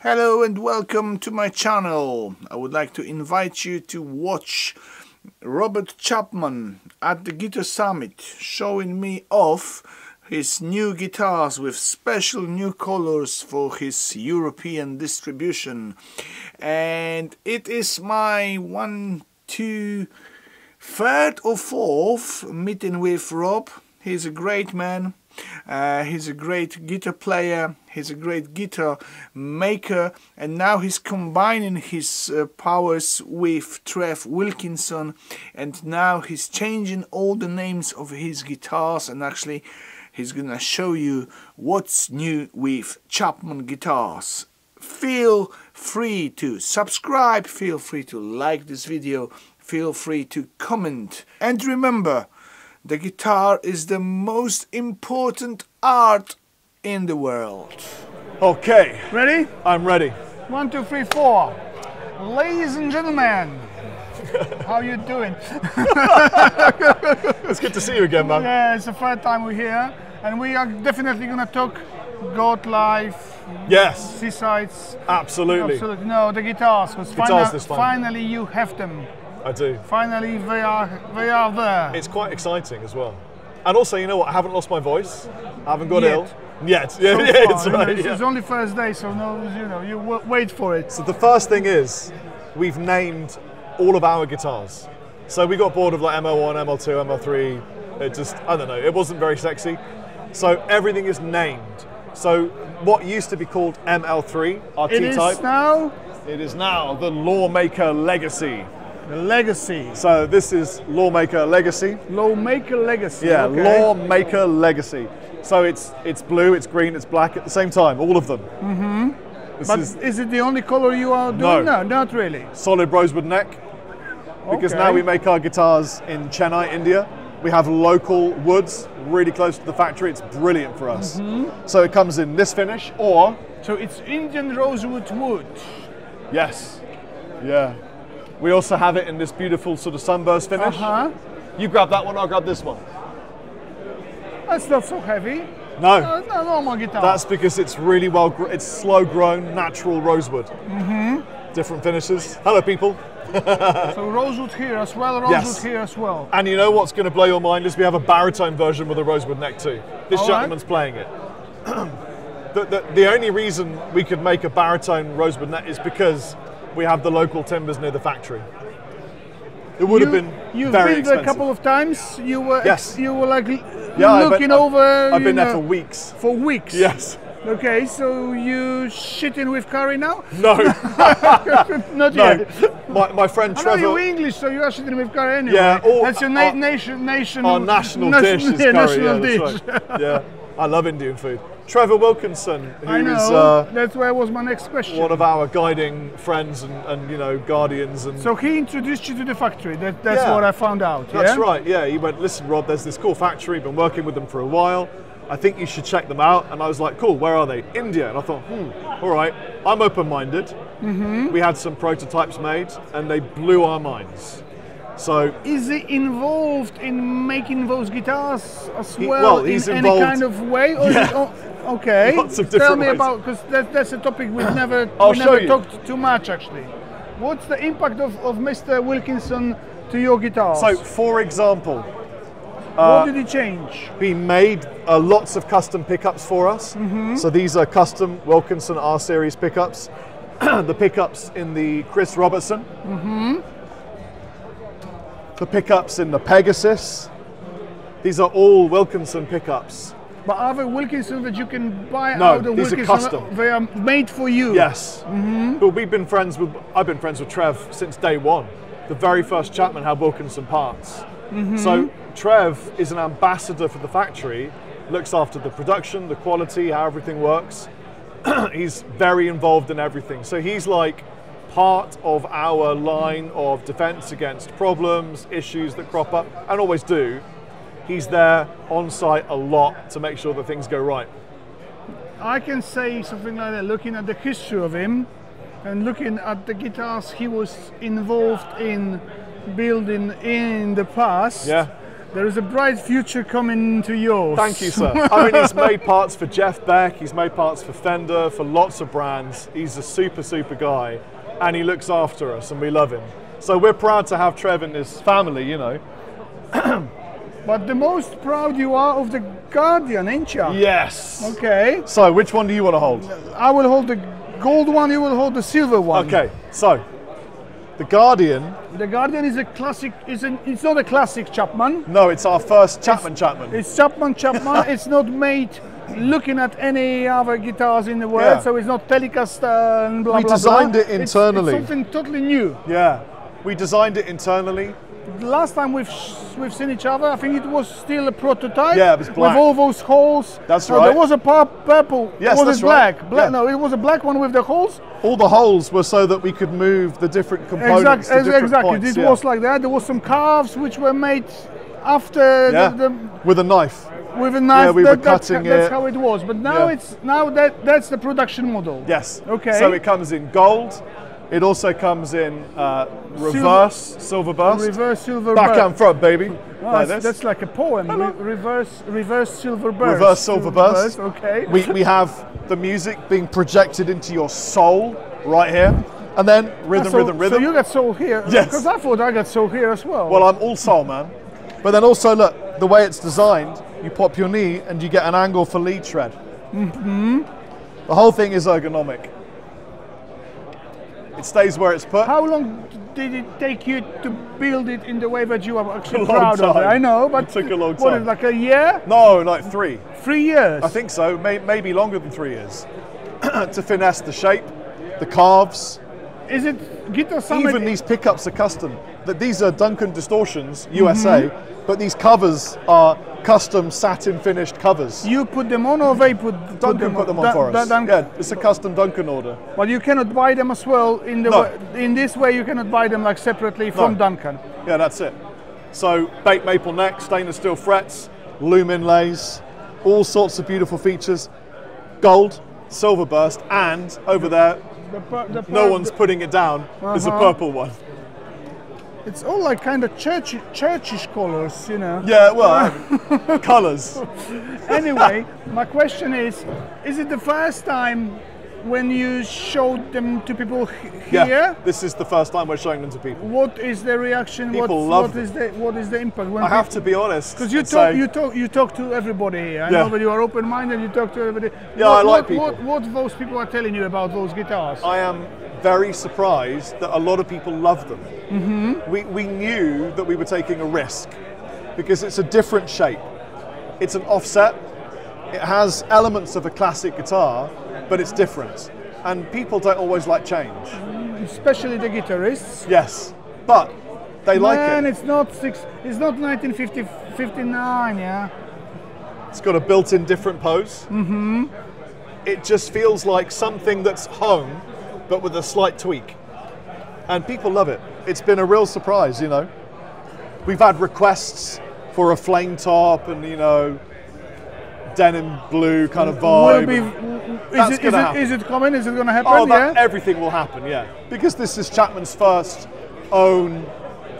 Hello and welcome to my channel. I would like to invite you to watch Robert Chapman at the Guitar Summit showing me off his new guitars with special new colors for his European distribution. And it is my third or fourth meeting with Rob. He's a great man. He's a great guitar player, he's a great guitar maker, and now he's combining his powers with Trev Wilkinson, and now he's changing all the names of his guitars, and actually he's gonna show you what's new with Chapman Guitars. Feel free to subscribe, feel free to like this video, feel free to comment, and remember, the guitar is the most important art in the world. Okay. Ready? I'm ready. 1, 2, 3, 4. Ladies and gentlemen, how you doing? It's good to see you again, man. Yeah, it's the third time we're here, and we are definitely gonna talk God life. Yes. Seasides. Absolutely. Absolutely. No, the guitars, because finally you have them. I do. Finally, they are there. It's quite exciting as well. And also, you know what? I haven't lost my voice. I haven't got ill. So Yet. it's Right, it's only first day, so no, you wait for it. So the first thing is, we've named all of our guitars. So we got bored of like ML1, ML2, ML3. It just, I don't know, it wasn't very sexy. So everything is named. So what used to be called ML3, our T-type. It is now the Lawmaker Legacy. The Legacy. So this is Lawmaker Legacy. Lawmaker Legacy. Yeah, okay. Lawmaker Legacy. So it's blue, it's green, it's black at the same time, all of them. Mm-hmm. But is it the only color you are doing? No, not really. Solid rosewood neck. Because now we make our guitars in Chennai, India. We have local woods really close to the factory. It's brilliant for us. Mm-hmm. So it comes in this finish or... So it's Indian rosewood wood. Yes. Yeah. We also have it in this beautiful sort of sunburst finish. Uh-huh. You grab that one, I'll grab this one. That's not so heavy. No. No normal guitar. That's because it's really it's slow grown, natural rosewood. Mm-hmm. Different finishes. Hello, people. So rosewood here as well, rosewood here as well. And you know what's going to blow your mind is we have a baritone version with a rosewood neck too. This gentleman's playing it. The only reason we could make a baritone rosewood neck is because we have the local timbers near the factory. It would have been very expensive. You've been there a couple of times. You were you were like looking over. I've been there for weeks. For weeks. Yes. Okay, so you shitting with curry now? No. Not yet. My friend Trevor. I know you're English, so you are shitting with curry anyway. Yeah. That's your national. Our national dish is curry. National dish. That's right. Yeah. I love Indian food. Trevor Wilkinson, who is that's where was my next question. One of our guiding friends and you know guardians and. So he introduced you to the factory. That's what I found out. That's right. Yeah, he went. Listen, Rob, there's this cool factory. Been working with them for a while. I think you should check them out. And I was like, cool. Where are they? India. And I thought, all right. I'm open-minded. Mm-hmm. We had some prototypes made, and they blew our minds. So is he involved in making those guitars as well? Well, he's in involved, any kind of way? Or okay. Lots of different Tell me ways. about, because that's a topic we've never talked too much actually. What's the impact of Mr. Wilkinson to your guitars? So, for example, what did he change? He made lots of custom pickups for us. Mm-hmm. So these are custom Wilkinson R series pickups. The pickups in the Chris Robertson. Mm-hmm. The pickups in the Pegasus. These are all Wilkinson pickups. But are they Wilkinson that you can buy out of these Wilkinson? Are custom. They are made for you. Yes. Mm-hmm. But I've been friends with Trev since day one. The very first Chapman had Wilkinson parts. Mm-hmm. So Trev is an ambassador for the factory, looks after the production, the quality, how everything works. He's very involved in everything. So he's like part of our line of defense against problems, issues that crop up, and always do. He's there on site a lot to make sure that things go right. I can say something like that, looking at the history of him and looking at the guitars he was involved in building in the past. Yeah. There is a bright future coming to yours. Thank you, sir. I mean, he's made parts for Jeff Beck, he's made parts for Fender, for lots of brands. He's a super, super guy, and he looks after us, and we love him. So we're proud to have Trev in this family, you know. But the most proud you are of the Guardian, ain't you? Yes. Okay. So which one do you want to hold? I will hold the gold one, you will hold the silver one. Okay, so the Guardian. The Guardian is a classic, it's not a classic Chapman. No, it's our first Chapman. It's Chapman. It's not made looking at any other guitars in the world, Yeah. so it's not Telecaster and blah, blah, blah. We designed it internally. It's something totally new. Yeah, we designed it internally. The last time we've seen each other, I think it was still a prototype. Yeah, it was black. With all those holes. That's no, right. There was a purple. Yes, was that's it black? right. Black. Yeah. No, it was a black one with the holes. All the holes were so that we could move the different components to different exactly. points. It was like that. There was some carves which were made after with a knife. With a knife. Yeah, we were cutting that's it. how it was. But now that's the production model. Yes. Okay. So it comes in gold. It also comes in reverse silver burst. Reverse silver Back burst. and front, baby. Oh, like this. That's like a poem. Reverse silver burst. Reverse silver burst. Okay. We have the music being projected into your soul right here. And then rhythm. So you got soul here? Yes. Because I thought I got soul here as well. Well, I'm all soul, man. But then also, look, the way it's designed, you pop your knee and you get an angle for lead shred. Mm-hmm. The whole thing is ergonomic. It stays where it's put. How long did it take you to build it in the way that you are actually A long proud of it? time. I know, but It took a long what, time. like a year? No, like 3. 3 years? I think so, maybe longer than 3 years. To finesse the shape, the carves. Is it Guitar Summit? Even these pickups are custom. These are Duncan Distortions, USA, but these covers are custom satin finished covers. You put them on, or they put Duncan put them on for us. Yeah, it's a custom Duncan order. But you cannot buy them as well in the No. in this way. You cannot buy them like separately from No. Duncan. Yeah, that's it. So baked maple neck, stainless steel frets, loom inlays, all sorts of beautiful features. Gold, silver burst, and over there, no one's putting it down, there's a purple one. It's all like kind of churchish colors, you know. Yeah, well, colours. Anyway, my question is it the first time when you showed them to people here? Yeah, this is the first time we're showing them to people. What is the reaction? People love what is the impact? When I have to be honest. because you talk to everybody here. I know that you are open-minded. You talk to everybody. Yeah, I like people. What those people are telling you about those guitars? I am very surprised that a lot of people love them. Mm-hmm. We knew that we were taking a risk because it's a different shape. It's an offset. It has elements of a classic guitar, but it's different. And people don't always like change. Especially the guitarists. Yes, but they like it. It's not 1959, yeah. It's got a built-in different pose. Mm-hmm. It just feels like something that's home, but with a slight tweak. And people love it. It's been a real surprise, you know. We've had requests for a flame top and, you know, denim blue kind of vibe. Is it coming? Is it going to happen? Oh, everything will happen, yeah. Because this is Chapman's first own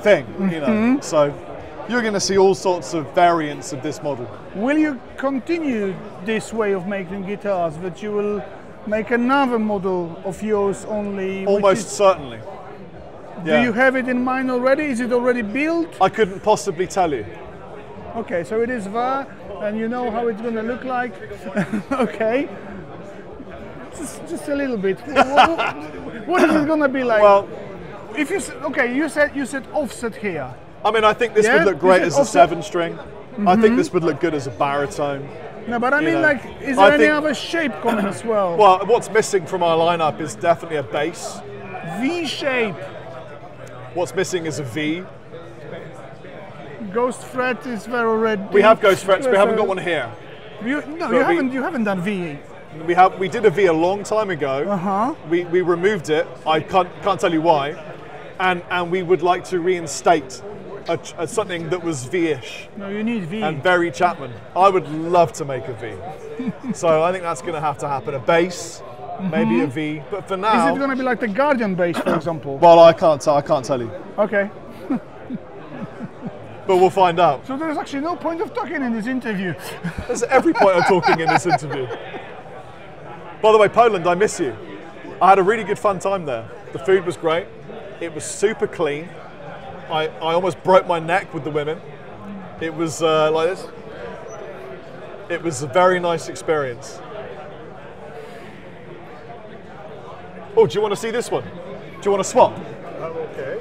thing, you know. So you're going to see all sorts of variants of this model. Will you continue this way of making guitars, that you will make another model of yours only? Almost certainly. Yeah. Do you have it in mind already? Is it already built? I couldn't possibly tell you. Okay, so it is there, and you know how it's going to look like. Okay. Just a little bit. What is it going to be like? Well, if you said offset here. I mean, I think this would look great as a 7-string. I think this would look good as a baritone. No, but I mean, know. like, is there any other shape coming as well? Well, what's missing from our lineup is definitely a bass. V shape. What's missing is a V. Ghost fret is there already. We have ghost frets. We haven't got one here. You haven't done V. We did a V a long time ago. We removed it. I can't tell you why, and we would like to reinstate something that was V-ish. No, you need V. And very Chapman. I would love to make a V. So I think that's going to have to happen. A bass, maybe a V. But for now, is it going to be like the Guardian bass, for example? Well, I can't tell you. Okay. but we'll find out. So there's actually no point of talking in this interview. There's every point of talking in this interview. By the way, Poland, I miss you. I had a really good fun time there. The food was great. It was super clean. I almost broke my neck with the women. It was like this. It was a very nice experience. Oh, do you want to see this one? Do you want to swap? Okay.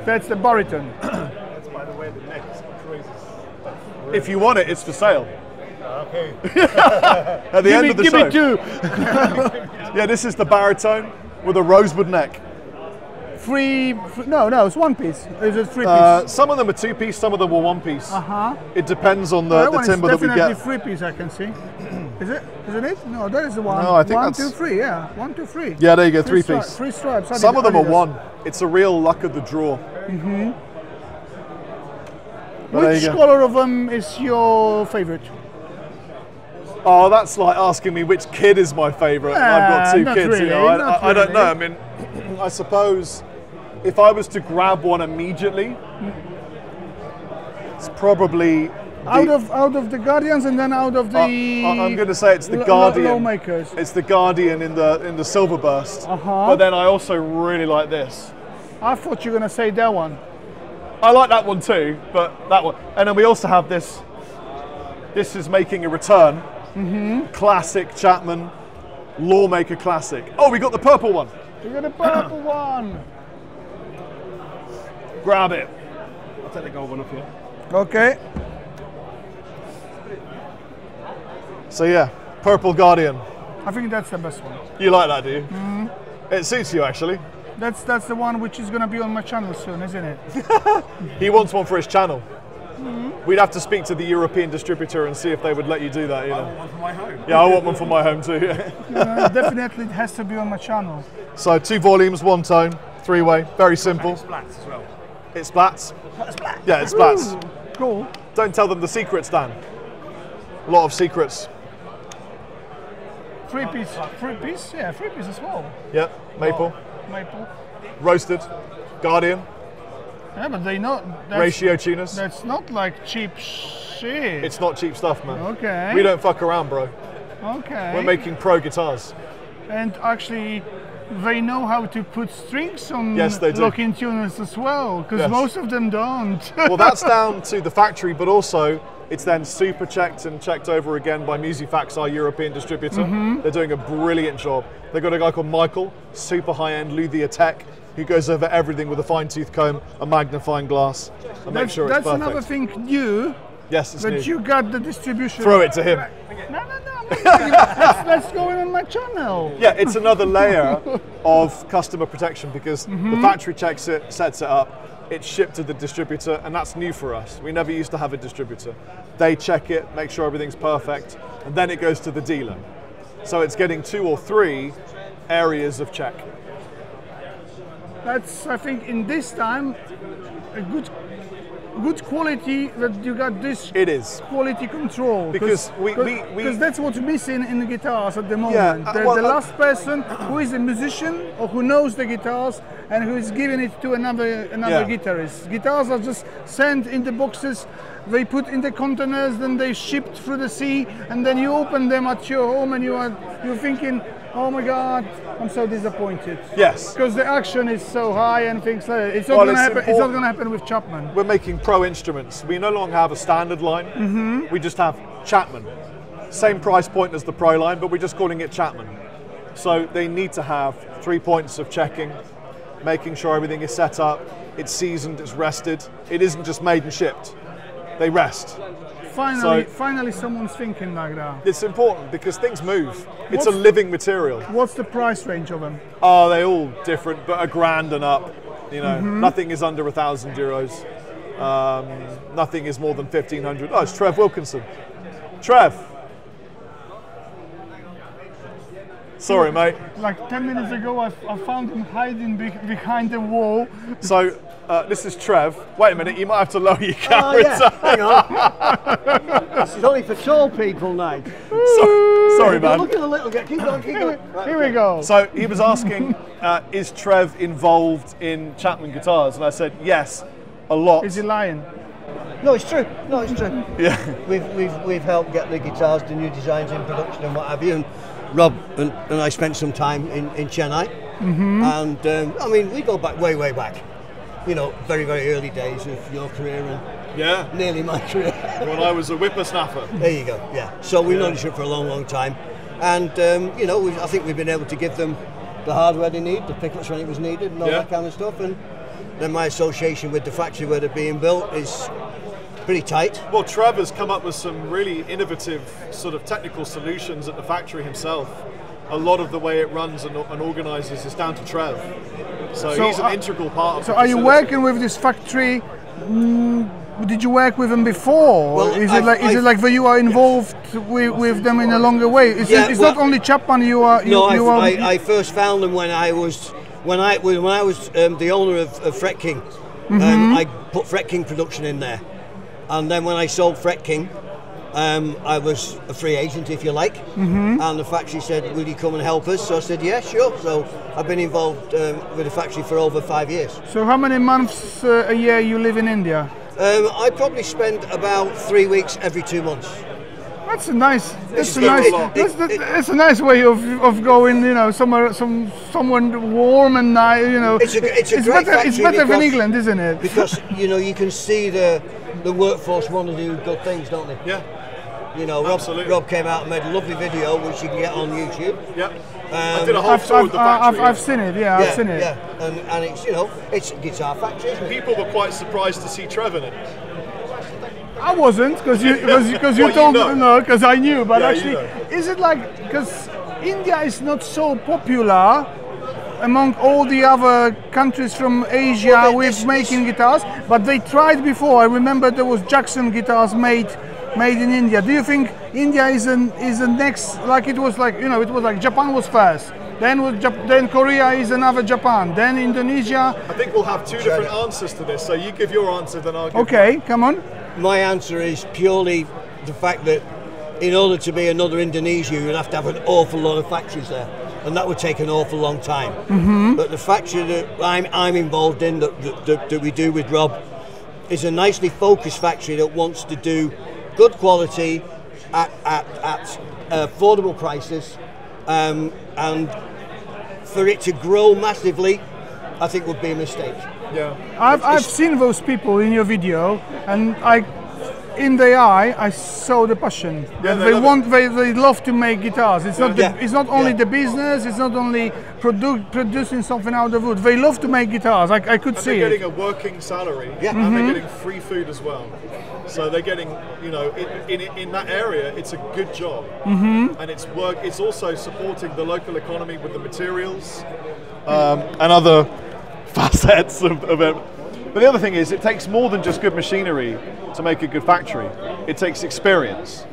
That's the baritone. That's, by the way, the next crazy. If you want it, it's for sale. Okay. At the end of the give show. me two. Yeah, this is the baritone with a rosewood neck. No, it's one piece. It's a three piece. Some of them are two piece, some of them are one piece. Uh-huh. It depends on the timber that we definitely get. three piece, I can see. Is it? Isn't it? No, that is the one. No, I think one, that's... 2, 3, yeah. 1, 2, 3. Yeah, there you go, three piece. Three stripes. Some of them are one. It's a real luck of the draw. Mm-hmm. But Which color of them is your favorite? Oh, that's like asking me which kid is my favourite. I've got two kids, really, you know. I don't know. I mean, I suppose if I was to grab one immediately, it's probably out of the Guardians and then out of the. I'm going to say it's the Guardian. Lawmakers. It's the Guardian in the silver burst. But then I also really like this. I thought you were going to say that one. I like that one too, but that one. And then we also have this. This is making a return. Mm-hmm. Classic Chapman, Lawmaker classic. Oh, we got the purple one. We got the purple one. Grab it. I'll take the gold one off here. Okay. So yeah, purple Guardian. I think that's the best one. You like that, do you? Mm-hmm. It suits you actually. That's the one which is going to be on my channel soon, isn't it? He wants one for his channel. Mm-hmm. We'd have to speak to the European distributor and see if they would let you do that. You know? I want one for my home. Yeah, I want one for my home too. Definitely, it has to be on my channel. So 2 volumes, 1 tone, 3-way, very simple. And it's splats as well. It splats. It's splats. Yeah, it splats. Ooh, cool. Don't tell them the secrets, Dan. A lot of secrets. Three piece, yeah, 3 piece as well. Yep, maple. Maple. Roasted, Guardian. Yeah, but they know that's, Ratio tuners. That's not like cheap shit. It's not cheap stuff, man. Okay. We don't fuck around, bro. Okay. We're making pro guitars. And actually, they know how to put strings on Yes, they do. locking tuners as well, because Yes. most of them don't. Well, that's down to the factory, but also it's then super checked and checked over again by Musifax, our European distributor. Mm-hmm. They're doing a brilliant job. They've got a guy called Michael, super high-end luthier tech, who goes over everything with a fine-tooth comb, a magnifying glass, and make sure it's That's perfect. another thing new, Yes, it's that new. you got the distribution. Throw it to him. No. That's going on my channel. Yeah, it's another layer of customer protection because the factory checks it, sets it up, it's shipped to the distributor, and that's new for us. We never used to have a distributor. They check it, make sure everything's perfect, and then it goes to the dealer. So it's getting 2 or 3 areas of check. That's, I think, in this time, a good quality that you got this. It is. Quality control. Because because that's what's missing in the guitars at the moment. Yeah, The last person who is a musician or who knows the guitars and who is giving it to another guitarist. Guitars are just sent in the boxes, they put in the containers, then they shipped through the sea, and then you open them at your home and you're thinking, oh my God, I'm so disappointed. Yes. Because the action is so high and things like that. It's not going to happen. It's not going to happen with Chapman. We're making pro instruments. We no longer have a standard line. We just have Chapman. Same price point as the pro line, but we're just calling it Chapman. So they need to have 3 points of checking, making sure everything is set up, it's seasoned, it's rested. It isn't just made and shipped. They rest. Finally someone's thinking like that. It's important because things move. It's a living material. What's the price range of them? Oh, they're all different, but $1,000 and up. You know, nothing is under €1,000. Nothing is more than 1,500. Oh, it's Trev Wilkinson. Trev. Sorry, mate. Like 10 minutes ago, I found him hiding behind the wall. So this is Trev. Wait a minute, you might have to lower your camera. Hang on. This is only for tall people now. Sorry, man. Look at the little guy. Keep going. Right, Here we go. So he was asking, is Trev involved in Chapman Guitars? And I said, yes, a lot. Is he lying? No, it's true. No, it's true. Yeah. We've helped get the guitars, the new designs in production and what have you. And Rob and I spent some time in Chennai. And I mean, we go back way back. You know, very early days of your career and nearly my career. When I was a whippersnapper. There you go. Yeah. So we've known each other for a long time, and you know, I think we've been able to give them the hardware they need, the pickups when it was needed, and all that kind of stuff. And then my association with the factory where they're being built is pretty tight. Well, Trevor's come up with some really innovative sort of technical solutions at the factory himself. A lot of the way it runs and organises is down to Trev. So he's an integral part of So the are you facility. working with this factory? Did you work with them before? Well, is it like that you are involved with them in a longer way? It's not only Chapman you are. I first found them when I was the owner of Fret King. I put Fret King production in there, and then when I sold Fret King, I was a free agent, if you like, and the factory said, "Will you come and help us?" So I said, "Yeah, sure." So I've been involved with the factory for over 5 years. So how many months a year you live in India? I probably spend about 3 weeks every 2 months. That's a nice. That's a nice way of going. You know, somewhere warm and nice. You know, It's great better. It's factory better than because- England, isn't it? Because you know you can see the workforce want to do good things, don't they? Yeah. You know, Absolutely. Rob came out and made a lovely video which you can get on YouTube. Yeah. I did a whole tour of the factory. I've seen it. Yeah, I've seen it. Yeah, and it's, you know, it's a guitar factory, isn't it? People were quite surprised to see Trevor in it. I wasn't because you Well, told you know. no because I knew. But Yeah, actually, you know. is it like because India is not so popular among all the other countries from Asia Well, with making guitars? But they tried before. I remember there was Jackson guitars made in India. Do you think India is a next, like it was like, you know, it was like Japan was first, then Korea is another Japan, then Indonesia. I think we'll have two different answers to this. So you give your answer, then I'll give Okay, come on. My answer is purely the fact that in order to be another Indonesia, you'd have to have an awful lot of factories there, and that would take an awful long time. But the factory that I'm involved in, that we do with Rob, is a nicely focused factory that wants to do good quality at affordable prices, and for it to grow massively, I think would be a mistake. Yeah. I've seen those people in your video, and in their eye, I saw the passion. Yeah, they love to make guitars. It's not it's not only Yeah. the business. It's not only producing something out of wood. They love to make guitars. I could And see they're it. getting a working salary, Yeah. and they're getting free food as well. So they're getting, you know, in that area, it's a good job, and it's also supporting the local economy with the materials and other facets of it. But the other thing is, it takes more than just good machinery to make a good factory. It takes experience.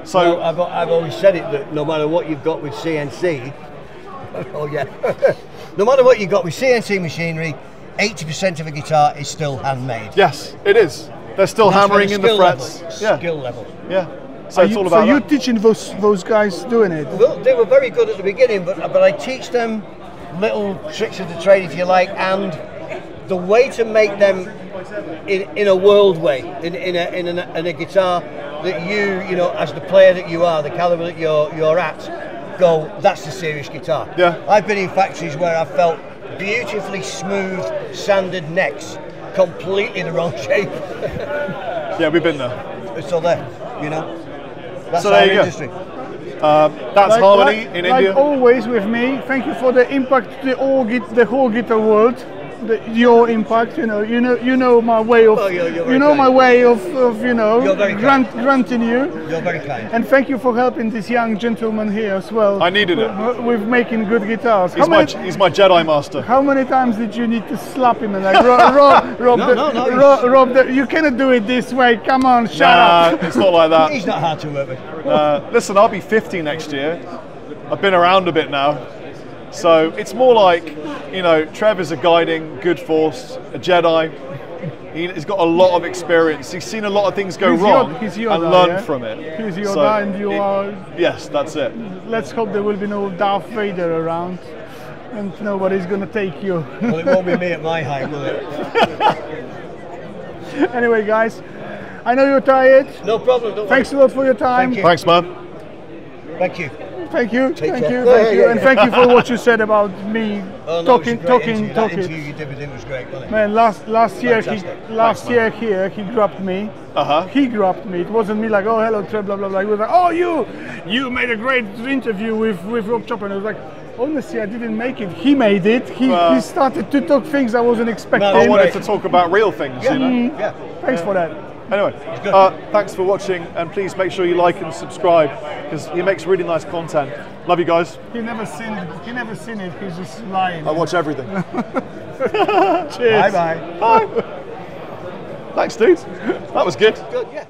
So Well, I've always said it that no matter what you've got with CNC, oh yeah, no matter what you've got with CNC machinery, 80% of a guitar is still handmade. yes, it is. They're still That's hammering where in the skill frets. level, Yeah, skill level. yeah. So it's all So about you're that. teaching those guys doing it. Well, they were very good at the beginning, but I teach them little tricks of the trade, if you like, and the way to make them in a world way, in a guitar that you know, as the player that you are, the caliber that you're at, go, that's the serious guitar. Yeah. I've been in factories where I've felt beautifully smooth, sanded necks, completely the wrong shape. Yeah, we've been there. So there, you know, that's So our there you go. industry. That's Harmony in India. Like always with me, thank you for the impact to the whole guitar world. Your impact, you know my way of, Oh, you're very you know kind. my way of you know, You're very kind. granting you. You're very kind. And thank you for helping this young gentleman here as well. I needed it. With making good guitars. He's my Jedi master. How many times did you need to slap him and like, Rob, you cannot do it this way. Come on, shut up. It's not like that. He's not hard to work with. Listen, I'll be 50 next year. I've been around a bit now. So it's more like, you know, Trev is a guiding good force, a Jedi. He's got a lot of experience. He's seen a lot of things go wrong He's Yoda, and learned yeah? from it. He's Yoda So and you are. Yes, that's it. Let's hope there will be no Darth Vader around, and nobody's gonna take you. Well, it won't be me at my height, will it? Anyway, guys, I know you're tired. No problem. Don't Thanks worry. a lot for your time. Thank you. Thanks, man. Thank you. Thank you. Take Thank care. you. Yeah, Thank you. yeah, And yeah. thank you for what you said about me Oh, no, talking. it was a great interview. That interview you did with him was great, wasn't it? Man, last year Fantastic. year here he grabbed me. Uh-huh. He grabbed me. It wasn't me like, oh hello Trev, blah blah blah. He was like, oh you made a great interview with Rob Chapman. I was like, honestly, I didn't make it. He made it. He started to talk things I wasn't expecting. I wanted to talk about real things, you know. Yeah. Thanks for that. Anyway, thanks for watching, and please make sure you like and subscribe because he makes really nice content. Love you guys. He never seen it. He's just lying. I watch everything. Cheers. Bye bye. Bye. Thanks, dude. That was good. Good. Yeah.